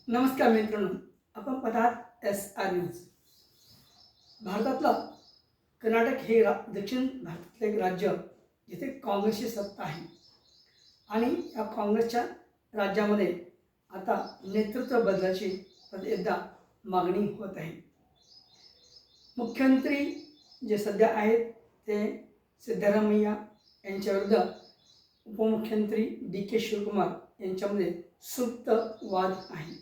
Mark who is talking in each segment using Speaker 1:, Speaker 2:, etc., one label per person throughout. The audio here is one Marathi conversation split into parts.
Speaker 1: नमस्कार मित्रांनो, आपण पाहतात SR न्यूज. भारतातलं कर्नाटक हे दक्षिण भारतातलं एक राज्य जिथे काँग्रेसची सत्ता आहे आणि या काँग्रेसच्या राज्यामध्ये आता नेतृत्व बदलाची एकदा मागणी होत आहे. मुख्यमंत्री जे सध्या आहेत ते सिद्धरामय्या यांच्याविरुद्ध उपमुख्यमंत्री DK शिवकुमार यांच्यामध्ये सुप्त वाद आहे.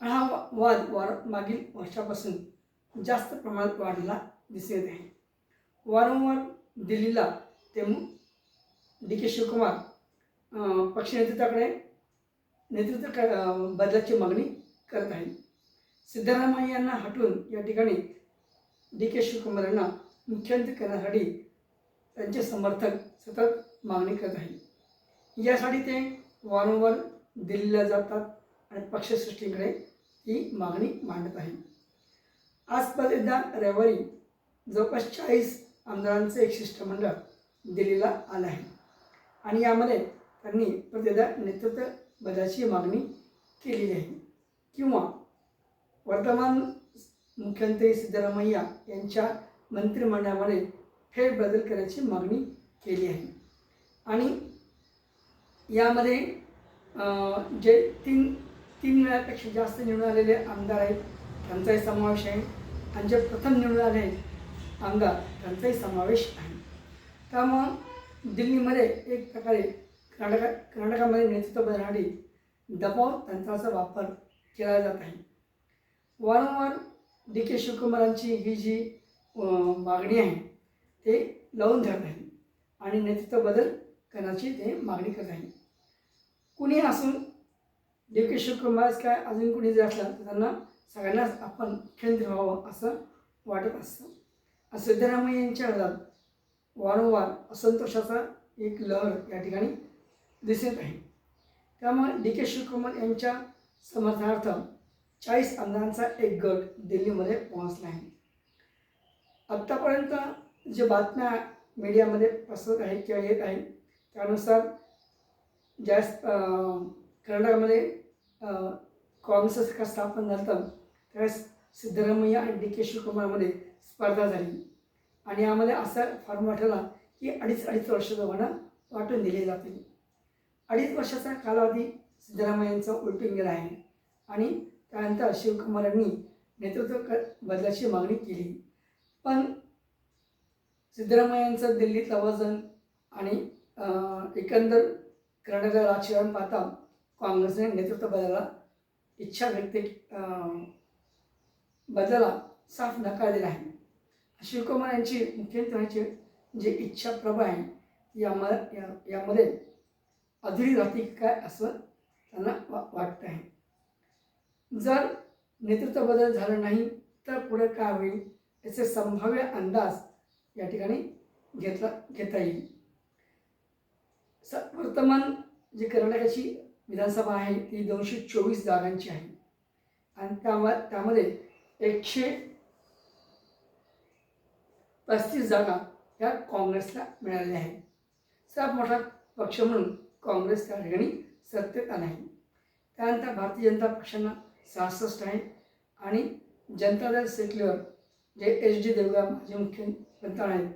Speaker 1: हा वाद मागील वर्षापासून जास्त प्रमाणात वाढलेला दिसून येत आहे. वारंवार दिल्लीला ते DK शिवकुमार पक्ष नेतृत्वाकडे बदलाची मागणी करत आहेत. सिद्धरामय्या यांना हटवून या ठिकाणी DK शिवकुमार यांना मुख्यमंत्री करण्यासाठी त्यांचे समर्थक सतत मागणी करत आहेत. यासाठी ते वारंवार दिल्लीला जातात आणि पक्षश्रेष्ठींकडे ती मागणी मांडत आहे. आज एकदा रविवारी जवळपास 40 आमदारांचं एक शिष्टमंडळ दिल्लीला आलं आहे आणि यामध्ये त्यांनी एकदा नेतृत्व बदलाची मागणी केलेली आहे किंवा वर्तमान मुख्यमंत्री सिद्धरामय्या यांच्या मंत्रिमंडळामध्ये फेरबदल करण्याची मागणी केली आहे. आणि यामध्ये जे तीन वेळापेक्षा जास्त निवडून आलेले आमदार आहेत त्यांचाही समावेश आहे आणि जे प्रथम निवडून आले आहेत आमदार त्यांचाही समावेश आहे. त्यामुळं दिल्लीमध्ये एक प्रकारे कर्नाटकामध्ये नेतृत्व बदलण्यासाठी दबाव तंत्राचा वापर केला जात आहे. वारंवार DK शिवकुमारांची ही जी मागणी आहे ते लावून धरत आहे आणि नेतृत्व बदल करण्याची ते मागणी करत आहे. कुणी असून DK शिवकुमार काय अजून कुणी जर असलं तर त्यांना सगळ्यांनाच आपण मुख्यमंत्री व्हावं असं वाटत असतं. सिद्धरामय्या यांच्या विरोधात वारंवार असंतोषाचा एक लहर या ठिकाणी दिसत आहे. त्यामुळे DK शिवकुमार यांच्या समर्थनार्थ 40 आमदारांचा एक गट दिल्लीमध्ये पोहोचला आहे. आत्तापर्यंत जे बातम्या मीडियामध्ये पसरत आहेत किंवा येत आहेत त्यानुसार ज्या कर्नाटकामध्ये काँग्रेसचं सरकार स्थापन झालं त्यावेळेस सिद्धरामय्या आणि DK शिवकुमारमध्ये स्पर्धा झाली आणि यामध्ये असा फॉर्म्युला ठरला की अडीच वर्ष दोघांना वाटून दिले जातील. 2.5 वर्षाचा कालावधी सिद्धरामय्या यांचा उलटून गेला आहे आणि त्यानंतर शिवकुमार यांनी नेतृत्व बदलाची मागणी केली. पण सिद्धरामय्या यांचं दिल्लीतलं वजन आणि एकंदर कर्नाटक राजकारण पाहता काँग्रेसने नेतृत्व बदलाला इच्छा बदलाला साफ नकार दिला आहे. शिवकुमार यांची मुख्यमंत्र्यांची जी इच्छा प्रभा आहे यामध्ये अधुरी राहते काय असं त्यांना वाटतं आहे. जर नेतृत्व बदल झालं नाही तर पुढे काय होईल याचे संभाव्य अंदाज या ठिकाणी घेता येईल. वर्तमान जी कर्नाटकाची विधानसभा आहे ती 224 जागांची आहे आणि त्यामध्ये 135 जागा ह्या काँग्रेसला मिळालेल्या आहेत. सर्वात मोठा पक्ष म्हणून काँग्रेस त्या ठिकाणी सत्तेत आला आहे. त्यानंतर भारतीय जनता पक्षांना 66 आहे आणि जनता दल सेक्युलर जे HD देवगौडा माजी मुख्यमंत्री आहेत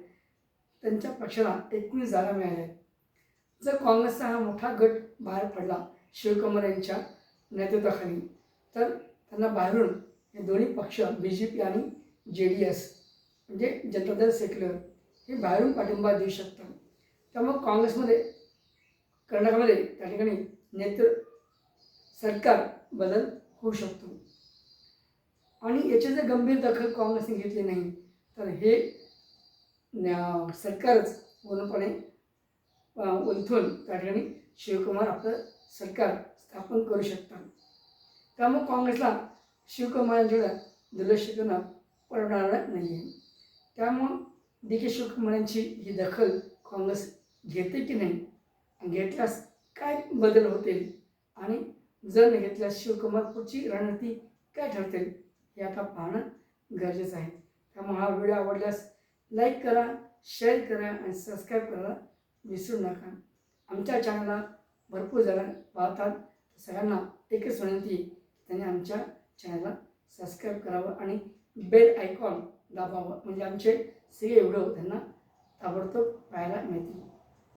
Speaker 1: त्यांच्या पक्षाला 19 जागा मिळाल्या आहेत. जर काँग्रेसचा हा मोठा गट बाहेर पडला शिवकुमार यांच्या नेतृत्वाखाली तर त्यांना बाहेरून हे दोन्ही पक्ष BJP आणि JDS म्हणजे जनता दल सेक्युलर हे बाहेरून पाठिंबा देऊ शकतात. त्यामुळे काँग्रेसमध्ये कर्नाटकामध्ये त्या ठिकाणी सरकार बदल होऊ शकतो आणि याची जर गंभीर दखल काँग्रेसने घेतली नाही तर हे सरकारच पूर्णपणे उलथून त्या ठिकाणी शिवकुमार आपलं सरकार स्थापन करू शकतात. त्यामुळे काँग्रेसला शिवकुमार यांच्याकडे दुर्लक्ष करणं परवडणार नाही आहे. त्यामुळं DK शिवकुमार यांची ही दखल काँग्रेस घेते की नाही, घेतल्यास काय बदल होतील आणि जर नाही घेतल्यास शिवकुमार पुढची रणनीती काय ठरते हे आता पाहणं गरजेचं आहे. त्यामुळे हा व्हिडिओ आवडल्यास लाईक करा, शेअर करा आणि सबस्क्राईब करायला विसरू नका. आमच्या चॅनलला भरपूर जण पाहतात. सगळ्यांना एकच विनंती त्यांनी आमच्या चॅनलला सबस्क्राईब करावं आणि बेल आयकॉन दाबावं, म्हणजे आमचे सगळे व्हिडिओ त्यांना ताबडतोब पाहायला मिळतील.